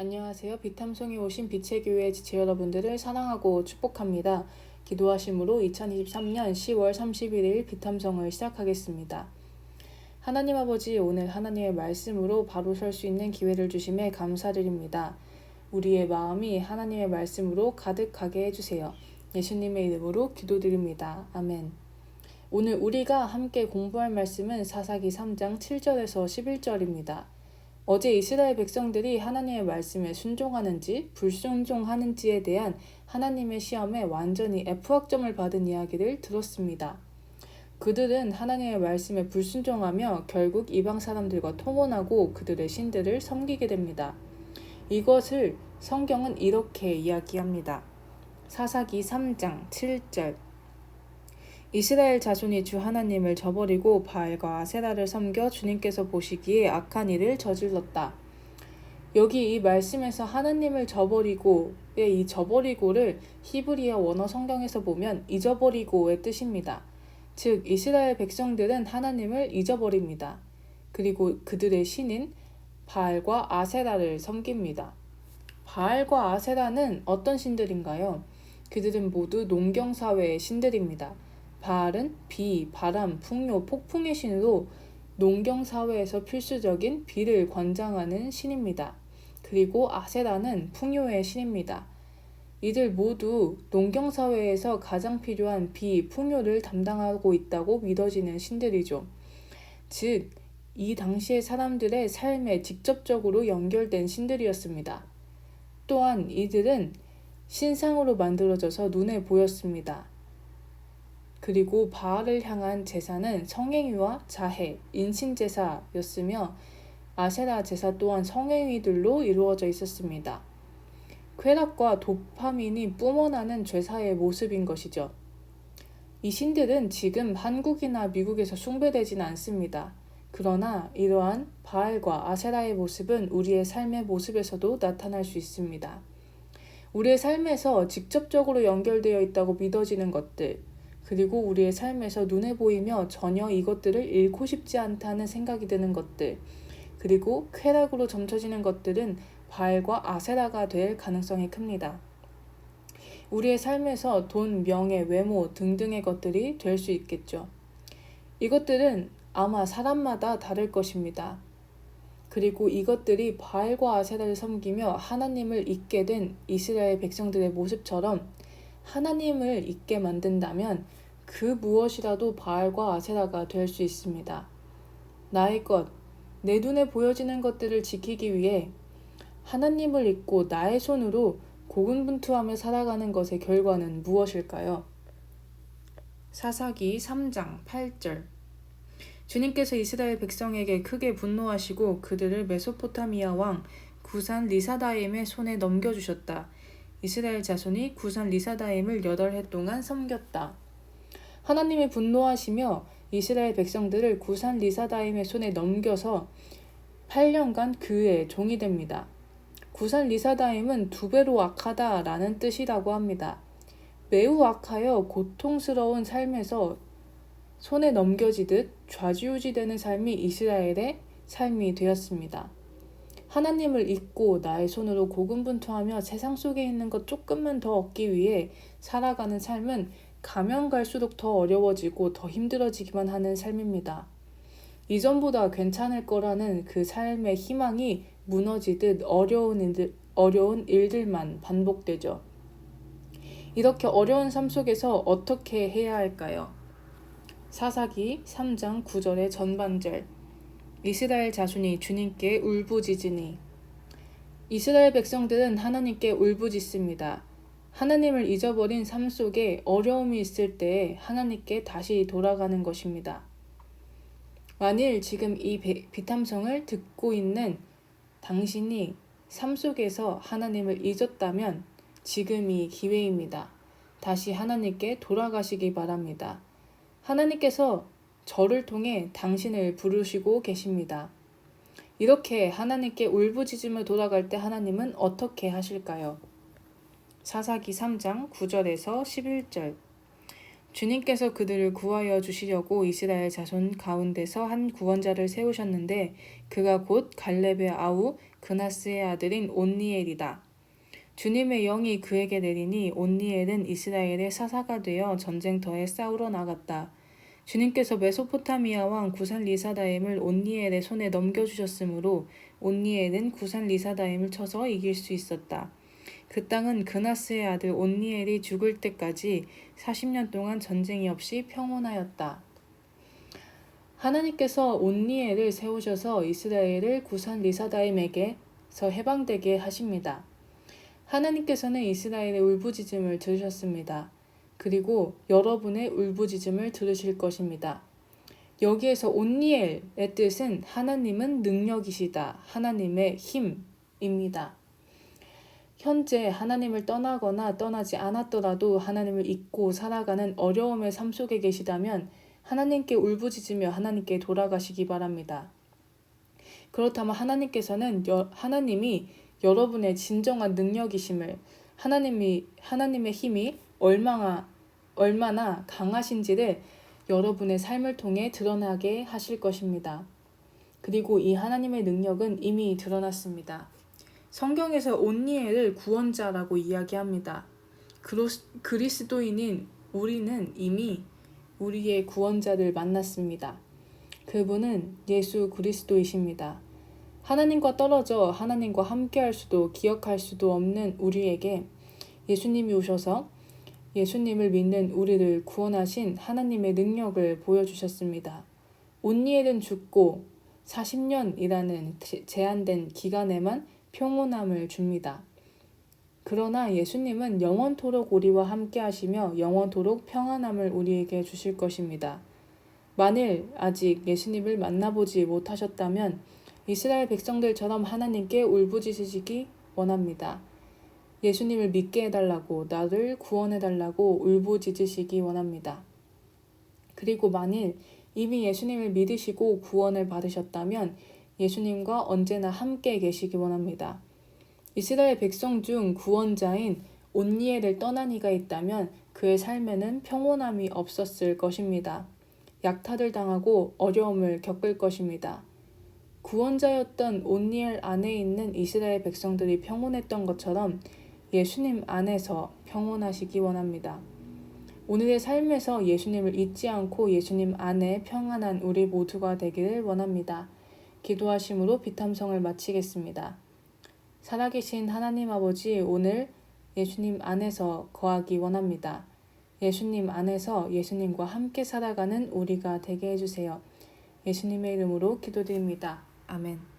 안녕하세요. 비탐성에 오신 빛의 교회 지체 여러분들을 사랑하고 축복합니다. 기도하심으로 2023년 10월 31일 비탐성을 시작하겠습니다. 하나님 아버지, 오늘 하나님의 말씀으로 바로 설 수 있는 기회를 주심에 감사드립니다. 우리의 마음이 하나님의 말씀으로 가득하게 해주세요. 예수님의 이름으로 기도드립니다. 아멘. 오늘 우리가 함께 공부할 말씀은 사사기 3장 7절에서 11절입니다. 어제 이스라엘 백성들이 하나님의 말씀에 순종하는지 불순종하는지에 대한 하나님의 시험에 완전히 F학점을 받은 이야기를 들었습니다. 그들은 하나님의 말씀에 불순종하며 결국 이방 사람들과 통혼하고 그들의 신들을 섬기게 됩니다. 이것을 성경은 이렇게 이야기합니다. 사사기 3장 7절 이스라엘 자손이 주 하나님을 저버리고 바알과 아세라를 섬겨 주님께서 보시기에 악한 일을 저질렀다. 여기 이 말씀에서 하나님을 저버리고의 이 저버리고를 히브리어 원어 성경에서 보면 잊어버리고의 뜻입니다. 즉 이스라엘 백성들은 하나님을 잊어버립니다. 그리고 그들의 신인 바알과 아세라를 섬깁니다. 바알과 아세라는 어떤 신들인가요? 그들은 모두 농경사회의 신들입니다. 바알은 비, 바람, 풍요, 폭풍의 신으로 농경사회에서 필수적인 비를 관장하는 신입니다. 그리고 아세라는 풍요의 신입니다. 이들 모두 농경사회에서 가장 필요한 비, 풍요를 담당하고 있다고 믿어지는 신들이죠. 즉, 이 당시의 사람들의 삶에 직접적으로 연결된 신들이었습니다. 또한 이들은 신상으로 만들어져서 눈에 보였습니다. 그리고 바알을 향한 제사는 성행위와 자해, 인신제사였으며 아세라 제사 또한 성행위들로 이루어져 있었습니다. 쾌락과 도파민이 뿜어나는 제사의 모습인 것이죠. 이 신들은 지금 한국이나 미국에서 숭배되지는 않습니다. 그러나 이러한 바알과 아세라의 모습은 우리의 삶의 모습에서도 나타날 수 있습니다. 우리의 삶에서 직접적으로 연결되어 있다고 믿어지는 것들, 그리고 우리의 삶에서 눈에 보이며 전혀 이것들을 잃고 싶지 않다는 생각이 드는 것들, 그리고 쾌락으로 점쳐지는 것들은 바알과 아세라가 될 가능성이 큽니다. 우리의 삶에서 돈, 명예, 외모 등등의 것들이 될 수 있겠죠. 이것들은 아마 사람마다 다를 것입니다. 그리고 이것들이 바알과 아세라를 섬기며 하나님을 잊게 된 이스라엘 백성들의 모습처럼 하나님을 잊게 만든다면 그 무엇이라도 바알과 아세라가 될 수 있습니다. 나의 것, 내 눈에 보여지는 것들을 지키기 위해 하나님을 잊고 나의 손으로 고군분투하며 살아가는 것의 결과는 무엇일까요? 사사기 3장 8절 주님께서 이스라엘 백성에게 크게 분노하시고 그들을 메소포타미아 왕 구산 리사다임의 손에 넘겨주셨다. 이스라엘 자손이 구산 리사다임을 8해 동안 섬겼다. 하나님이 분노하시며 이스라엘 백성들을 구산 리사다임의 손에 넘겨서 8년간 그의 종이 됩니다. 구산 리사다임은 2배로 악하다라는 뜻이라고 합니다. 매우 악하여 고통스러운 삶에서 손에 넘겨지듯 좌지우지되는 삶이 이스라엘의 삶이 되었습니다. 하나님을 잊고 나의 손으로 고군분투하며 세상 속에 있는 것 조금만 더 얻기 위해 살아가는 삶은 가면 갈수록 더 어려워지고 더 힘들어지기만 하는 삶입니다. 이전보다 괜찮을 거라는 그 삶의 희망이 무너지듯 어려운 일들만 반복되죠. 이렇게 어려운 삶 속에서 어떻게 해야 할까요? 사사기 3장 9절의 전반절 이스라엘 자손이 주님께 울부짖으니 이스라엘 백성들은 하나님께 울부짖습니다. 하나님을 잊어버린 삶 속에 어려움이 있을 때 하나님께 다시 돌아가는 것입니다. 만일 지금 이 비탐성을 듣고 있는 당신이 삶 속에서 하나님을 잊었다면 지금이 기회입니다. 다시 하나님께 돌아가시기 바랍니다. 하나님께서 저를 통해 당신을 부르시고 계십니다. 이렇게 하나님께 울부짖으며 돌아갈 때 하나님은 어떻게 하실까요? 사사기 3장 9절에서 11절 주님께서 그들을 구하여 주시려고 이스라엘 자손 가운데서 한 구원자를 세우셨는데 그가 곧 갈렙의 아우 그나스의 아들인 온니엘이다. 주님의 영이 그에게 내리니 온니엘은 이스라엘의 사사가 되어 전쟁터에 싸우러 나갔다. 주님께서 메소포타미아 왕 구산 리사다임을 온니엘의 손에 넘겨주셨으므로 온니엘은 구산 리사다임을 쳐서 이길 수 있었다. 그 땅은 그나스의 아들 온니엘이 죽을 때까지 40년 동안 전쟁이 없이 평온하였다. 하나님께서 온니엘을 세우셔서 이스라엘을 구산 리사다임에게서 해방되게 하십니다. 하나님께서는 이스라엘의 울부짖음을 들으셨습니다. 그리고 여러분의 울부짖음을 들으실 것입니다. 여기에서 온니엘의 뜻은 하나님은 능력이시다, 하나님의 힘입니다. 현재 하나님을 떠나거나 떠나지 않았더라도 하나님을 잊고 살아가는 어려움의 삶 속에 계시다면 하나님께 울부짖으며 하나님께 돌아가시기 바랍니다. 그렇다면 하나님이 여러분의 진정한 능력이심을, 하나님의 힘이 얼마나 강하신지를 여러분의 삶을 통해 드러나게 하실 것입니다. 그리고 이 하나님의 능력은 이미 드러났습니다. 성경에서 온니엘을 구원자라고 이야기합니다. 그리스도인인 우리는 이미 우리의 구원자를 만났습니다. 그분은 예수 그리스도이십니다. 하나님과 떨어져 하나님과 함께할 수도 기억할 수도 없는 우리에게 예수님이 오셔서 예수님을 믿는 우리를 구원하신 하나님의 능력을 보여주셨습니다. 온니엘은 죽고 40년이라는 제한된 기간에만 평온함을 줍니다. 그러나 예수님은 영원토록 우리와 함께 하시며 영원토록 평안함을 우리에게 주실 것입니다. 만일 아직 예수님을 만나보지 못하셨다면 이스라엘 백성들처럼 하나님께 울부짖으시기 원합니다. 예수님을 믿게 해달라고, 나를 구원해달라고 울부짖으시기 원합니다. 그리고 만일 이미 예수님을 믿으시고 구원을 받으셨다면 예수님과 언제나 함께 계시기 원합니다. 이스라엘 백성 중 구원자인 온니엘을 떠난 이가 있다면 그의 삶에는 평온함이 없었을 것입니다. 약탈을 당하고 어려움을 겪을 것입니다. 구원자였던 온니엘 안에 있는 이스라엘 백성들이 평온했던 것처럼 예수님 안에서 평온하시기 원합니다. 오늘의 삶에서 예수님을 잊지 않고 예수님 안에 평안한 우리 모두가 되기를 원합니다. 기도하심으로 비탐성을 마치겠습니다. 살아계신 하나님 아버지, 오늘 예수님 안에서 거하기 원합니다. 예수님 안에서 예수님과 함께 살아가는 우리가 되게 해주세요. 예수님의 이름으로 기도드립니다. 아멘.